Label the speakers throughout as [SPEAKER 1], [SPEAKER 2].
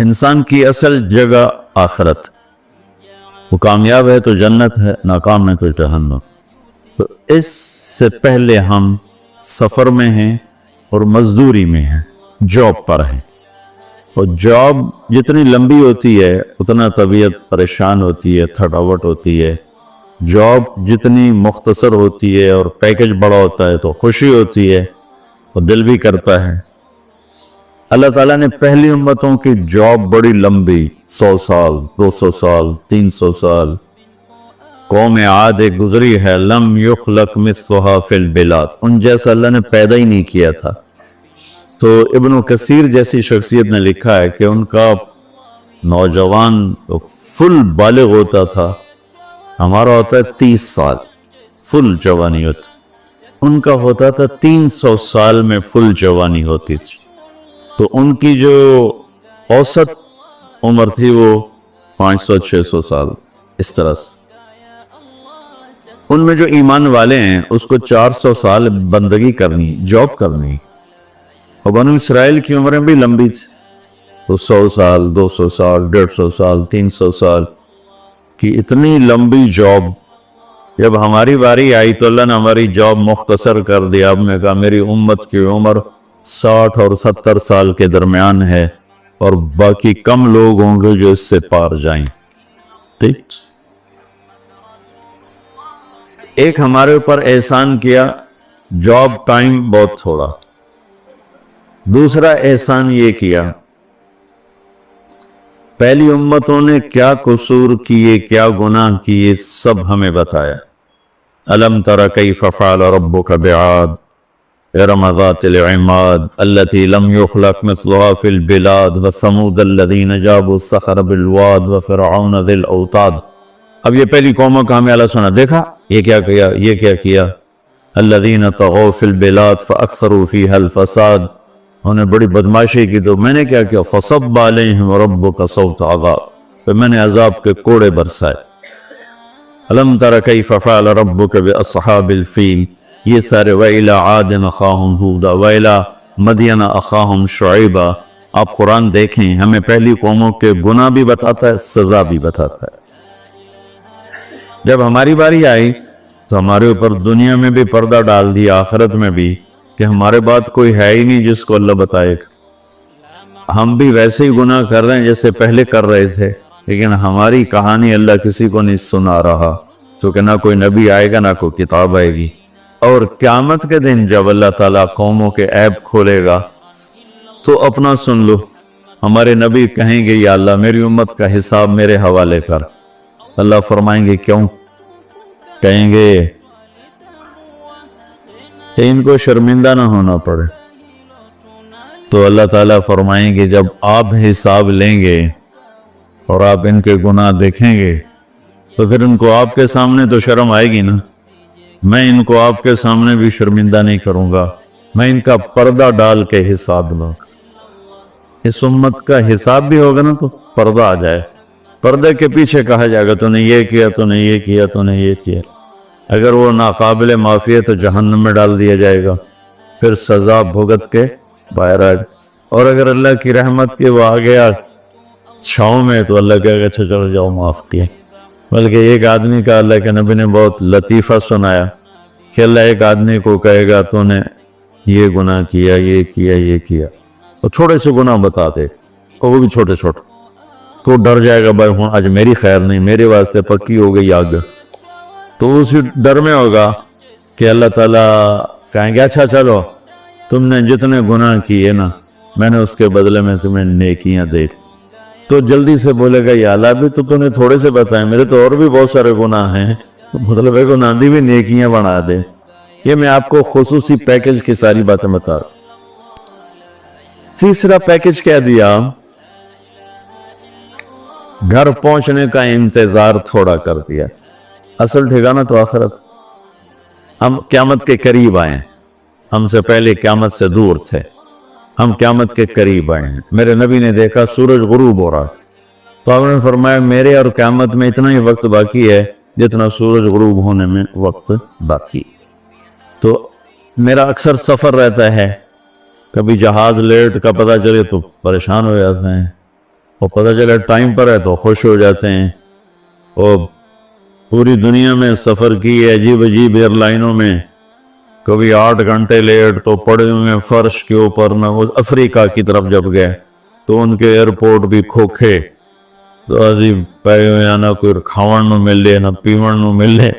[SPEAKER 1] انسان کی اصل جگہ آخرت، وہ کامیاب ہے تو جنت ہے، ناکام ہے تو جہنم۔ تو اس سے پہلے ہم سفر میں ہیں اور مزدوری میں ہیں، جاب پر ہیں، اور جاب جتنی لمبی ہوتی ہے اتنا طبیعت پریشان ہوتی ہے، تھکاوٹ ہوتی ہے۔ جاب جتنی مختصر ہوتی ہے اور پیکج بڑا ہوتا ہے تو خوشی ہوتی ہے اور دل بھی کرتا ہے۔ اللہ تعالیٰ نے پہلی امتوں کی جاب بڑی لمبی، 100 سال، 200 سال، 300 سال۔ قوم عاد ایک گزری ہے، لم یخلق مثلھا فی البلاد، ان جیسا اللہ نے پیدا ہی نہیں کیا تھا۔ تو ابن کثیر جیسی شخصیت نے لکھا ہے کہ ان کا نوجوان فل بالغ ہوتا تھا، ہمارا ہوتا ہے 30 سال فل جوانی ہوتی، ان کا ہوتا تھا 300 سال میں فل جوانی ہوتی تھی۔ تو ان کی جو اوسط عمر تھی وہ 500-600 سال، اس طرح سے۔ ان میں جو ایمان والے ہیں اس کو 400 سال بندگی کرنی، جاب کرنی، اور بنو اسرائیل کی عمریں بھی لمبی تھی، تو 100 سال، 200 سال، 150 سال، 300 سال کی اتنی لمبی جاب۔ جب ہماری باری آئی تو اللہ نے ہماری جاب مختصر کر دیا۔ اب نے کہا میری امت کی عمر 60 اور 70 سال کے درمیان ہے، اور باقی کم لوگ ہوں گے جو اس سے پار جائیں۔ ٹھیک، ایک ہمارے اوپر احسان کیا، جاب ٹائم بہت تھوڑا۔ دوسرا احسان یہ کیا، پہلی امتوں نے کیا قصور کیے، کیا گناہ کیے، سب ہمیں بتایا۔ الم تر کیف فعل ربک بعاد ارم ذات العماد التي لم يخلق مثلها في البلاد وثمود الذين جابوا الصخر بالواد وفرعون ذي الاوتاد۔ اب یہ پہلی قوموں کا ہمیں اللہ سنا، دیکھا یہ کیا کیا، یہ کیا کیا۔ الذين طغوا في البلاد فاكثروا فيها الفساد، انہوں نے بڑی بدماشی کی تو میں نے کیا کیا، فصب علیہم ربک صوت عذاب، پھر میں نے عذاب کے کوڑے برسائے۔ الم تر کیف فعل ربک باصحاب الفیل، یہ سارے وَإِلَىٰ عَادٍ أَخَاهُمْ هُودًا وَإِلَىٰ مَدْيَنَ أَخَاهُمْ شُعَيْبًا۔ آپ قرآن دیکھیں، ہمیں پہلی قوموں کے گناہ بھی بتاتا ہے، سزا بھی بتاتا ہے۔ جب ہماری باری آئی تو ہمارے اوپر دنیا میں بھی پردہ ڈال دیا، آخرت میں بھی، کہ ہمارے بعد کوئی ہے ہی نہیں جس کو اللہ بتائے گا۔ ہم بھی ویسے ہی گناہ کر رہے ہیں جیسے پہلے کر رہے تھے، لیکن ہماری کہانی اللہ کسی کو نہیں سنا رہا، کیونکہ نہ کوئی نبی آئے گا نہ کوئی کتاب آئے گی۔ اور قیامت کے دن جب اللہ تعالیٰ قوموں کے عیب کھولے گا تو اپنا سن لو، ہمارے نبی کہیں گے یا اللہ میری امت کا حساب میرے حوالے کر۔ اللہ فرمائیں گے کیوں؟ کہیں گے کہ ان کو شرمندہ نہ ہونا پڑے۔ تو اللہ تعالیٰ فرمائیں گے جب آپ حساب لیں گے اور آپ ان کے گناہ دیکھیں گے تو پھر ان کو آپ کے سامنے تو شرم آئے گی نا، میں ان کو آپ کے سامنے بھی شرمندہ نہیں کروں گا، میں ان کا پردہ ڈال کے حساب لوں گا۔ اس امت کا حساب بھی ہوگا نا تو پردہ آ جائے، پردے کے پیچھے کہا جائے گا تو نے یہ کیا، تو نے یہ کیا، تو نے یہ کیا۔ اگر وہ ناقابل معافی ہے تو جہنم میں ڈال دیا جائے گا، پھر سزا بھگت کے باہر آئے گا۔ اور اگر اللہ کی رحمت کے وہ آ گیا چھاؤں میں تو اللہ کہے گا اچھا چلو جاؤ معاف کیا۔ بلکہ ایک آدمی کا اللہ کے نبی نے بہت لطیفہ سنایا کہ اللہ ایک آدمی کو کہے گا تو نے یہ گناہ کیا، یہ کیا، یہ کیا، اور تھوڑے سے گناہ بتا دے، اور وہ بھی چھوٹے چھوٹے، تو ڈر جائے گا بھائی آج میری خیر نہیں، میرے واسطے پکی ہو گئی آگ۔ تو اسی ڈر میں ہوگا کہ اللہ تعالیٰ کہیں گے اچھا چلو تم نے جتنے گناہ کیے نا میں نے اس کے بدلے میں تمہیں نیکیاں دے۔ تو جلدی سے بولے گا یا اللہ بھی تو نے تھوڑے سے بتائے، میرے تو اور بھی بہت سارے گناہ ہیں، مطلب ہے گناہ دی بھی نیکیاں بنا دے۔ یہ میں آپ کو خصوصی پیکج کی ساری باتیں بتا رہا ہوں۔ تیسرا پیکج کیا دیا، گھر پہنچنے کا انتظار تھوڑا کر دیا۔ اصل ٹھکانہ تو آخرت، ہم قیامت کے قریب آئے ہیں، ہم سے پہلے قیامت سے دور تھے، ہم قیامت کے قریب آئے ہیں۔ میرے نبی نے دیکھا سورج غروب ہو رہا تھا تو آپ نے فرمایا میرے اور قیامت میں اتنا ہی وقت باقی ہے جتنا سورج غروب ہونے میں وقت باقی۔ تو میرا اکثر سفر رہتا ہے، کبھی جہاز لیٹ کا پتہ چلے تو پریشان ہو جاتے ہیں، اور پتہ چلا ٹائم پر ہے تو خوش ہو جاتے ہیں. اور پوری دنیا میں سفر کیے عجیب عجیب ایئر لائنوں میں, کبھی 8 گھنٹے لیٹ تو پڑے ہوئے فرش کے اوپر. نہ افریقہ کی طرف جب گئے تو ان کے ایئرپورٹ بھی کھوکھے, تو عجیب پے ہوئے, نہ کوئی کھاون نو ملے نہ پیون نو ملے,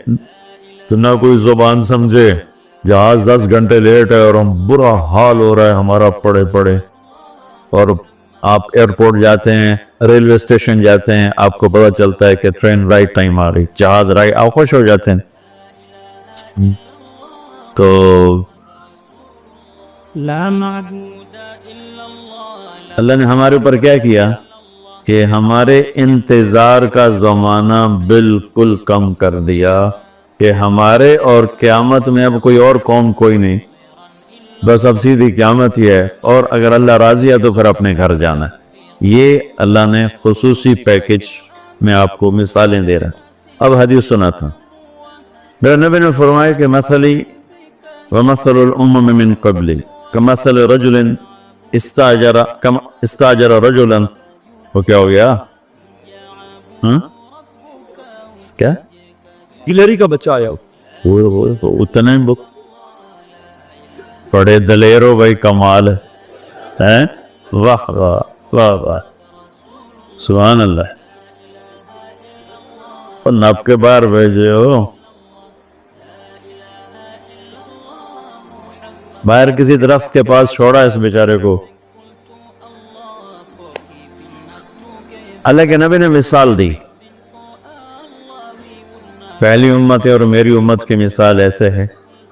[SPEAKER 1] تو نہ کوئی زبان سمجھے. جہاز 10 گھنٹے لیٹ ہے اور ہم برا حال ہو رہا ہے ہمارا پڑے پڑے. اور آپ ایئرپورٹ جاتے ہیں, ریلوے اسٹیشن جاتے ہیں, آپ کو پتہ چلتا ہے کہ ٹرین رائٹ ٹائم آ رہی, جہاز رائٹ, آپ خوش ہو جاتے ہیں. تو اللہ نے ہمارے اوپر کیا کیا کہ ہمارے انتظار کا زمانہ بالکل کم کر دیا, کہ ہمارے اور قیامت میں اب کوئی اور قوم کوئی نہیں, بس اب سیدھی قیامت ہی ہے. اور اگر اللہ راضی ہے تو پھر اپنے گھر جانا ہے. یہ اللہ نے خصوصی پیکج میں آپ کو مثالیں دے رہا ہے. اب حدیث سناتا ہوں. میرے نبی نے فرمایا کہ مثلی ومثل الامم من قبلی کمثل رجل استاجر رجلا. وہ کیا ہو گیا؟ کیا
[SPEAKER 2] گلری کا بچہ آیا
[SPEAKER 1] وہ اتنے بڑے دلیر ہو بھائی, کمال ہے. واہ واہ واہ واہ, سبحان اللہ. اور نب کے باہر بھیجے ہو, باہر کسی درخت کے پاس چھوڑا اس بیچارے کو. اللہ کے نبی نے مثال دی. پہلی امت اور میری امت کی مثال ایسے ہے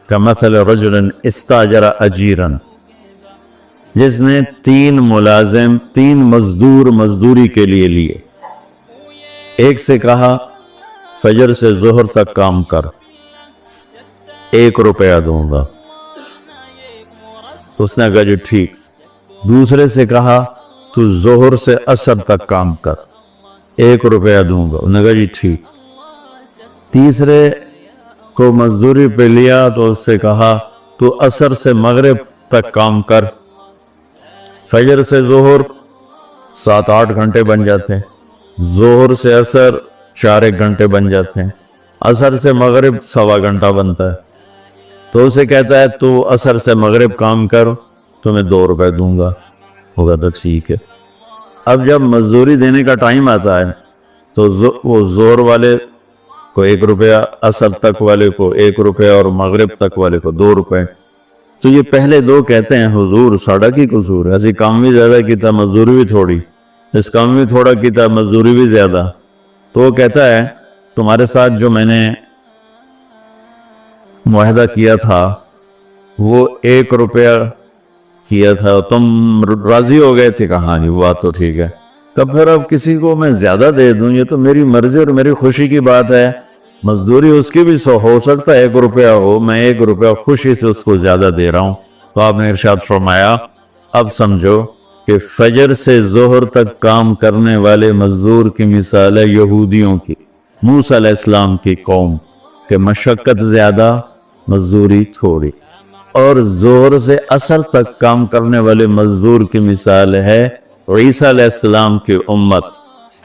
[SPEAKER 1] کمثل رجل استاجر اجیرا, جس نے 3 مزدور مزدوری کے لیے. ایک سے کہا فجر سے ظہر تک کام کر, 1 روپیہ دوں گا. اس نے کہا جی ٹھیک. دوسرے سے کہا تو ظہر سے عصر تک کام کر, 1 روپیہ دوں گا. انہوں نے کہا جی ٹھیک. تیسرے کو مزدوری پہ لیا تو اس سے کہا تو عصر سے مغرب تک کام کر. فجر سے ظہر 7-8 گھنٹے بن جاتے ہیں, ظہر سے عصر 4 گھنٹے بن جاتے ہیں, عصر سے مغرب 1.25 گھنٹہ بنتا ہے. تو اسے کہتا ہے تو عصر سے مغرب کام کر, تمہیں 2 روپے دوں گا. ہوگا تو ٹھیک ہے. اب جب مزدوری دینے کا ٹائم آتا ہے تو وہ ظہر والے کو 1 روپیہ, عصر تک والے کو 1 روپیہ اور مغرب تک والے کو 2 روپے. تو یہ پہلے 2 کہتے ہیں حضور ساڑھا کی قصور ہے, ایسی کام بھی زیادہ کیتا مزدوری بھی تھوڑی, اس کام بھی تھوڑا کیتا مزدوری بھی زیادہ. تو وہ کہتا ہے تمہارے ساتھ جو میں نے معاہدہ کیا تھا وہ 1 روپیہ کیا تھا, تم راضی ہو گئے تھے. کہا جی بات تو ٹھیک ہے. کب پھر اب کسی کو میں زیادہ دے دوں, یہ تو میری مرضی اور میری خوشی کی بات ہے. مزدوری اس کی بھی ہو سکتا ہے 1 روپیہ ہو, میں 1 روپیہ خوشی سے اس کو زیادہ دے رہا ہوں. تو آپ نے ارشاد فرمایا اب سمجھو کہ فجر سے ظہر تک کام کرنے والے مزدور کی مثال ہے یہودیوں کی, موسیٰ علیہ السلام کی قوم, کہ مشقت زیادہ مزدوری تھوڑی. اور ظہر سے عصر تک کام کرنے والے مزدور کی مثال ہے عیسیٰ علیہ السلام کی امت,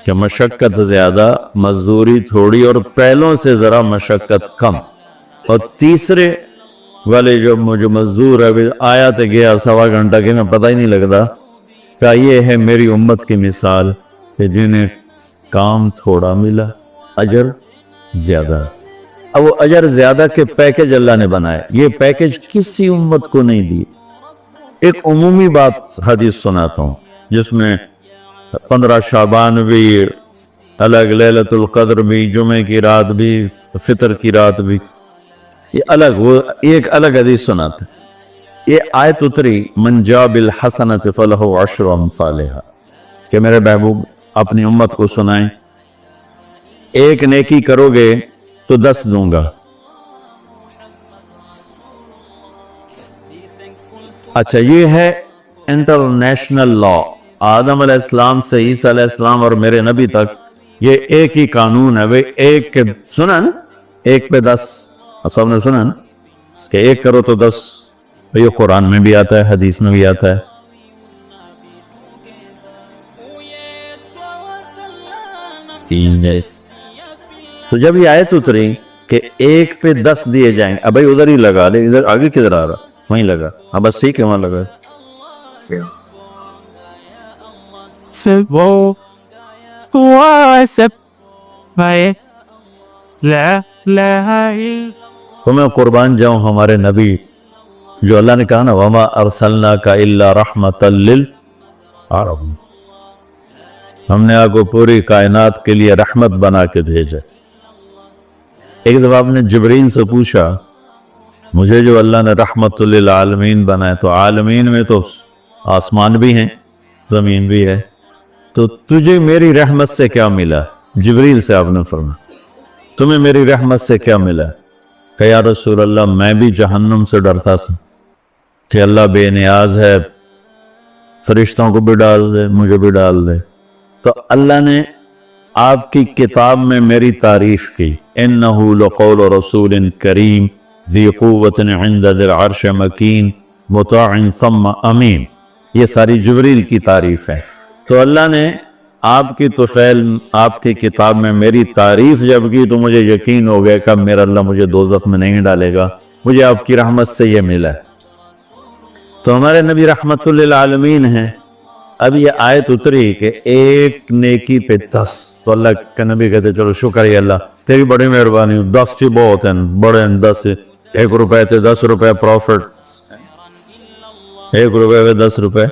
[SPEAKER 1] کہ مشقت زیادہ مزدوری تھوڑی اور پہلوں سے ذرا مشقت کم. اور تیسرے والے جو مزدور ہے آیا تو گیا 1.25 گھنٹہ کے میں پتہ ہی نہیں لگتا, کہ یہ ہے میری امت کی مثال کہ جنہیں کام تھوڑا ملا اجر زیادہ. اب وہ اجر زیادہ کے پیکج اللہ نے بنائے, یہ پیکج کسی امت کو نہیں دی. ایک عمومی بات حدیث سناتا ہوں جس میں 15 شعبان بھی الگ, لیلۃ القدر بھی, جمعہ کی رات بھی, فطر کی رات بھی, یہ الگ. وہ ایک الگ حدیث سناتا ہے. یہ آیت اتری من جاء بالحسنۃ فلہ 10 امثالھا, کہ میرے محبوب اپنی امت کو سنائیں 1 نیکی کرو گے تو 10 دوں گا. اچھا یہ ہے انٹرنیشنل لا, آدم علیہ السلام سے عیسیٰ علیہ السلام اور میرے نبی تک یہ ایک ہی قانون ہے. ایک کے سنا نا, 1 پہ 10, اب سب نے سنا نا کہ 1 کرو تو 10. یہ قرآن میں بھی آتا ہے, حدیث میں بھی آتا ہے. 3 جیسے. تو جب یہ آیت اتری کہ 1 پہ 10 دیے جائیں، اب بھائی ادھر ہی لگا لے، ادھر آگے کدھر آ رہا، وہیں لگا. ہاں بس ٹھیک ہے، وہاں لگا.
[SPEAKER 3] وہ سب لا الہ الا
[SPEAKER 1] تو میں قربان جاؤں ہمارے نبی جو اللہ نے کہا نا وما ارسلناک الا رحمتا للعالمین، ہم نے آپ کو پوری کائنات کے لیے رحمت بنا کے بھیجا. ایک دفعہ آپ نے جبرائیل سے پوچھا مجھے جو اللہ نے رحمت للعالمین بنایا، تو عالمین میں تو آسمان بھی ہیں زمین بھی ہے، تو تجھے میری رحمت سے کیا ملا؟ جبرائیل سے آپ نے فرمایا تمہیں میری رحمت سے کیا ملا؟ کہ یا رسول اللہ میں بھی جہنم سے ڈرتا تھا کہ اللہ بے نیاز ہے، فرشتوں کو بھی ڈال دے مجھے بھی ڈال دے. تو اللہ نے آپ کی کتاب میں میری تعریف کی، انہو لقول رسول کریم ذی قوت عند ذی العرش مکین مطاع ثم امین. یہ ساری جبرائیل کی تعریف ہے. تو اللہ نے آپ کی طفیل آپ کی کتاب میں میری تعریف جب کی تو مجھے یقین ہو گیا کہ اب میرا اللہ مجھے دوزخ میں نہیں ڈالے گا، مجھے آپ کی رحمت سے یہ ملا. تو ہمارے نبی رحمت للعالمین ہیں. اب یہ آیت اتری کہ 1 نیکی پہ 10، تو اللہ کے نبی کہتے چلو شکر ہے اللہ تیری بڑی مہربانی، 10 سے بہت ہیں، بڑے ہیں 10 1 روپے تھے 10 روپے پروفٹ، 1 روپے پہ 10 روپے.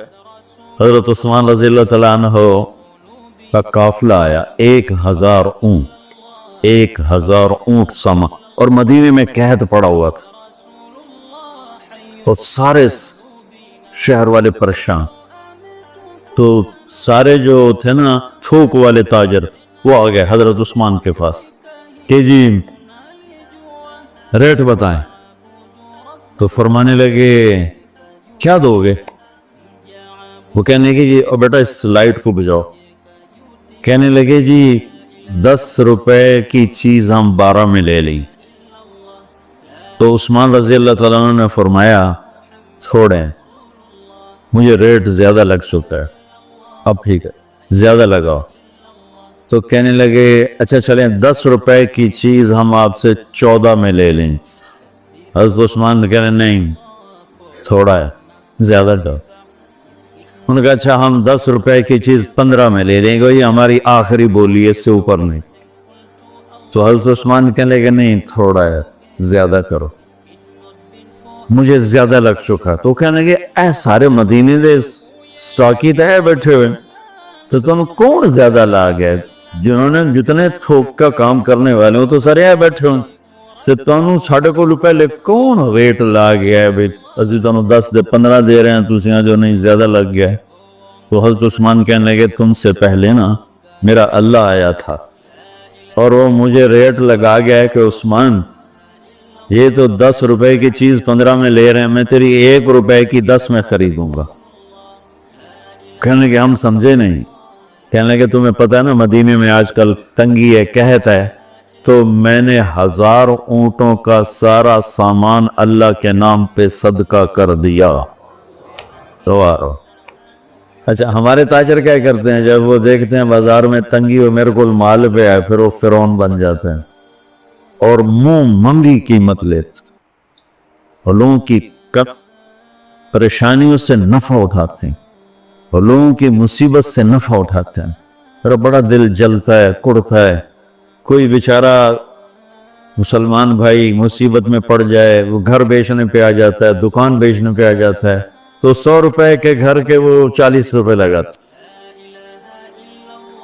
[SPEAKER 1] حضرت عثمان رضی اللہ تعالیٰ عنہ کا قافلہ آیا، 1000 اونٹ، 1000 اونٹ سما، اور مدینے میں قحط پڑا ہوا تھا، اور سارے شہر والے پریشان. تو سارے جو تھے نا تھوک والے تاجر وہ آ گئے حضرت عثمان کے پاس کہ جی ریٹ بتائیں. تو فرمانے لگے کیا دو گے؟ وہ کہنے لگے جی اور بیٹا اس لائٹ کو بجھاؤ. کہنے لگے جی 10 روپے کی چیز ہم 12 میں لے لیں. تو عثمان رضی اللہ تعالیٰ عنہ نے فرمایا چھوڑیں، مجھے ریٹ زیادہ لگ چکا ہے، اب ٹھیک ہے زیادہ لگاؤ. تو کہنے لگے اچھا چلیں 10 روپے کی چیز ہم آپ سے 14 میں لے لیں. حضرت عثمان نے کہنے نہیں تھوڑا ہے زیادہ دو. انہوں نے کہا اچھا ہم 10 روپے کی چیز 15 میں لے لیں گے، یہ ہماری آخری بولی ہے، اس سے اوپر نہیں. تو حضرت عثمان کہنے لگے نہیں تھوڑا ہے زیادہ کرو، مجھے زیادہ لگ چکا. تو کہنے لگے اے سارے مدینے دے سٹاکی تے بیٹھے ہوئے، تو تم کون زیادہ لا گئے؟ جنہوں نے جتنے تھوک کا کام کرنے والے ہوں تو سارے بیٹھے ہوں، سے تانوں ساڑھے کو روپے لے کون ریٹ لا گیا ہے بھئی اسی تانوں 10 دے 15 دے رہے ہیں تُسیاں جو نہیں زیادہ لگ گیا ہے. تو حضرت عثمان کہنے لگے تم سے پہلے نا میرا اللہ آیا تھا اور وہ مجھے ریٹ لگا گیا ہے کہ عثمان یہ تو 10 روپے کی چیز 15 میں لے رہے ہیں، میں تیری 1 روپے کی 10 میں خریدوں گا. کہنے لگے ہم سمجھے نہیں. کہنے لگے تمہیں پتہ ہے نا مدینے میں آج کل تنگی ہے قحط ہے، تو میں نے 1000 اونٹوں کا سارا سامان اللہ کے نام پہ صدقہ کر دیا. رو اچھا ہمارے تاجر کیا کرتے ہیں جب وہ دیکھتے ہیں بازار میں تنگی ہو میرے کو مال پہ ہے پھر وہ فرعون بن جاتے ہیں اور منہ منگی قیمت لیتے اور لوگوں کی پریشانیوں سے نفع اٹھاتے ہیں اور لوگوں کی مصیبت سے نفع اٹھاتے ہیں. پھر بڑا دل جلتا ہے کڑتا ہے. کوئی بیچارہ مسلمان بھائی مصیبت میں پڑ جائے، وہ گھر بیچنے پہ آ جاتا ہے، دکان بیچنے پہ آ جاتا ہے، تو 100 روپے کے گھر کے وہ 40 روپے لگاتا.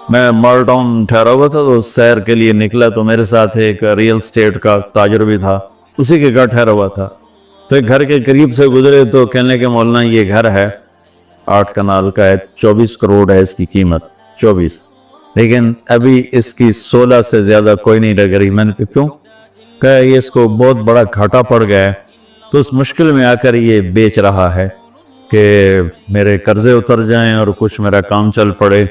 [SPEAKER 1] میں مال ٹاؤن ٹھہرا ہوا تھا تو سیر کے لیے نکلا تو میرے ساتھ ایک ریل اسٹیٹ کا تاجر بھی تھا، اسی کے گھر ٹھہرا ہوا تھا. تو ایک گھر کے قریب سے گزرے تو کہنے کہ مولانا یہ گھر ہے 8 کنال کا ہے، 24 کروڑ ہے اس کی قیمت، 24، لیکن ابھی اس کی 16 سے زیادہ کوئی نہیں لگ رہی. میں نے کیوں؟ کہا یہ اس کو بہت بڑا گھاٹا پڑ گیا ہے تو اس مشکل میں آ کر یہ بیچ رہا ہے کہ میرے قرضے اتر جائیں اور کچھ میرا کام چل پڑے.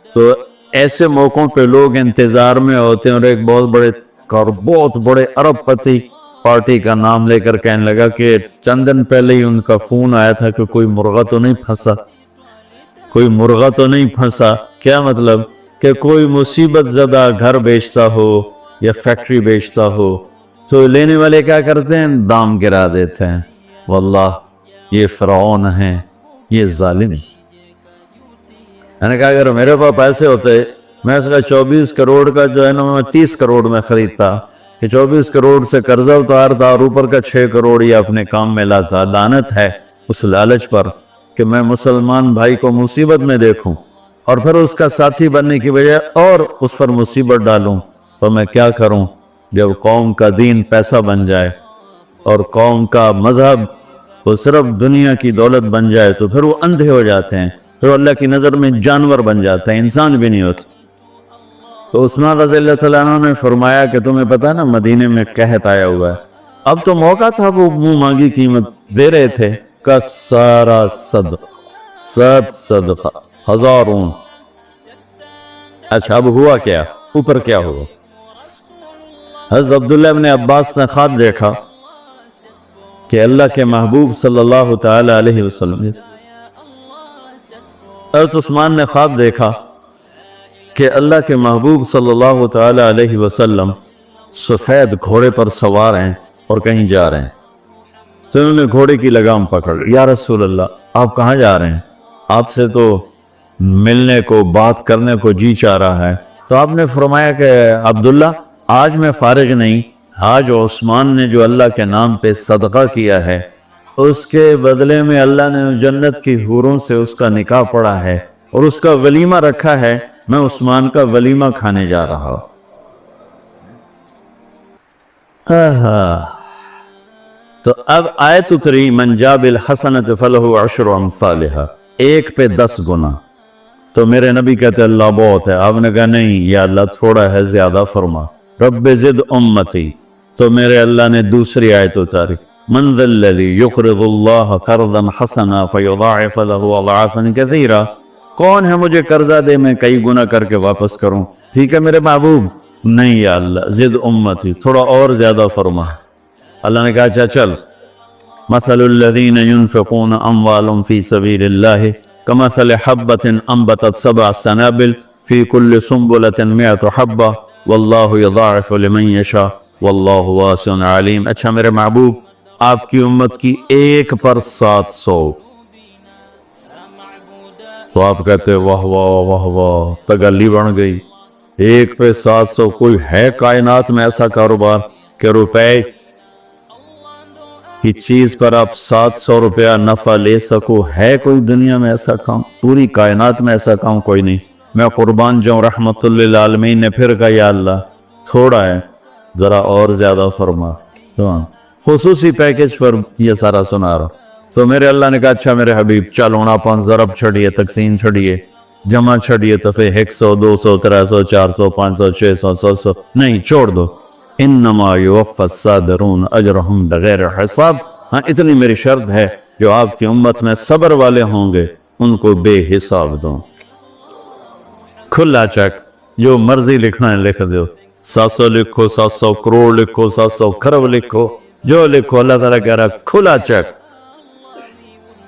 [SPEAKER 1] تو ایسے موقعوں پہ لوگ انتظار میں ہوتے ہیں اور ایک بہت بڑے ارب پتی پارٹی کا نام لے کر کہنے لگا کہ چند دن پہلے ہی ان کا فون آیا تھا کہ کوئی مرغہ تو نہیں پھنسا، کوئی مرغہ تو نہیں پھنسا. کیا مطلب کہ کوئی مصیبت زدہ گھر بیچتا ہو یا فیکٹری بیچتا ہو تو لینے والے کیا کرتے ہیں؟ دام گرا دیتے ہیں. واللہ یہ فرعون ہیں، یہ ظالم ہیں. میں نے کہا اگر میرے پاس پیسے ہوتے میں اس کا 24 کروڑ کا جو ہے نا میں 30 کروڑ میں خریدتا کہ 24 کروڑ سے قرضہ اتارتا اور اوپر کا 6 کروڑ یا اپنے کام میں لاتا. لعنت ہے اس لالچ پر کہ میں مسلمان بھائی کو مصیبت میں دیکھوں اور پھر اس کا ساتھی بننے کی بجائے اور اس پر مصیبت ڈالوں. تو میں کیا کروں؟ جب قوم کا دین پیسہ بن جائے اور قوم کا مذہب وہ صرف دنیا کی دولت بن جائے تو پھر وہ اندھے ہو جاتے ہیں، پھر اللہ کی نظر میں جانور بن جاتے ہیں، انسان بھی نہیں ہوتے. تو عثمان رضی اللہ تعالیٰ عنہ نے فرمایا کہ تمہیں پتہ ہے نا مدینے میں قحط آیا ہوا ہے، اب تو موقع تھا، وہ منہ مانگی قیمت دے رہے تھے کا سارا صدقہ 1000 اونٹ. اچھا اب ہوا کیا؟ اوپر کیا ہوا؟ حضرت عبداللہ ابن عباس نے خواب دیکھا کہ اللہ کے محبوب صلی اللہ تعالی علیہ وسلم، حضرت عثمان نے خواب دیکھا کہ اللہ کے محبوب صلی اللہ تعالی علیہ وسلم سفید گھوڑے پر سوار ہیں اور کہیں جا رہے ہیں. تو انہوں نے گھوڑے کی لگام پکڑ لی. یا رسول اللہ آپ کہاں جا رہے ہیں؟ آپ سے تو ملنے کو بات کرنے کو جی چاہ رہا ہے. تو آپ نے فرمایا کہ عبداللہ آج میں فارغ نہیں، آج عثمان نے جو اللہ کے نام پہ صدقہ کیا ہے اس کے بدلے میں اللہ نے جنت کی حوروں سے اس کا نکاح پڑھا ہے اور اس کا ولیمہ رکھا ہے، میں عثمان کا ولیمہ کھانے جا رہا ہوں. تو اب آیت اتری من جاء بالحسنۃ فلہ عشر امثالھا، 1 پہ 10 گنا. تو میرے نبی کہتے اللہ بہت ہے. آپ نے کہا نہیں یا اللہ تھوڑا ہے، زیادہ فرما. رب زد امتی. تو میرے اللہ نے دوسری آیت اتاری من ذا الذی یقرض اللہ قرضا حسنا فیضاعف له اضعافا کثیرا، کون ہے مجھے قرضہ دے میں کئی گنا کر کے واپس کروں. ٹھیک ہے میرے محبوب، نہیں یا اللہ زد امتی، تھوڑا اور زیادہ فرما. اللہ نے کہا اچھا چل، مثل الذین ينفقون اموالهم فی سبیل اللہ کمثل حبۃ انبتت 7 سنابل فی کل سنبلۃ 100 حبۃ واللہ یضاعف لمن یشاء واللہ واسع علیم. اچھا میرے محبوب آپ کی امت کی 1 پر 700. تو آپ کہتے واہ واہ واہ واہ، تگلی بن گئی. 1 پہ 700، کوئی ہے کائنات میں ایسا کاروبار کہ روپے کی چیز پر آپ 700 روپیہ نفع لے سکو؟ ہے کوئی دنیا میں ایسا کام؟ پوری کائنات میں ایسا کام کوئی نہیں. میں قربان جاؤں. رحمت للعالمین نے پھر کہا یا اللہ تھوڑا ہے، ذرا اور زیادہ فرما. خصوصی پیکج پر یہ سارا سنا رہا. تو میرے اللہ نے کہا اچھا میرے حبیب چل ہونا 5 ضرب چھڑیے، تقسیم چھڑیے، جمع چھڑیے، تو پھر 100 200 300 400 500 600 700 نہیں چھوڑ دو. انما یوفی الصابرون اجرہم بغیر حساب. ہاں اتنی میری شرط ہے جو آپ کی امت میں صبر والے ہوں گے ان کو بے حساب دوں. کھلا چیک، جو مرضی لکھنا ہے لکھ دو. 700 لکھو، 700 کروڑ لکھو، 700 کھرب لکھو، جو لکھو. اللہ تعالیٰ کہہ رہا کھلا چیک.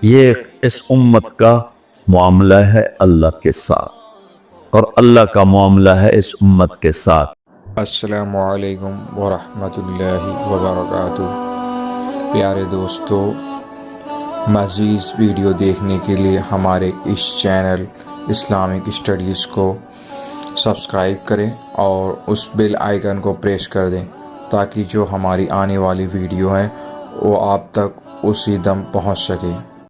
[SPEAKER 1] یہ اس امت کا معاملہ ہے اللہ کے ساتھ اور اللہ کا معاملہ ہے اس امت کے ساتھ.
[SPEAKER 4] السلام علیکم ورحمۃ اللہ وبرکاتہ. پیارے دوستو، مزید ویڈیو دیکھنے کے لیے ہمارے اس چینل اسلامک اسٹڈیز کو سبسکرائب کریں اور اس بیل آئیکن کو پریس کر دیں تاکہ جو ہماری آنے والی ویڈیو ہیں وہ آپ تک اسی دم پہنچ سکے.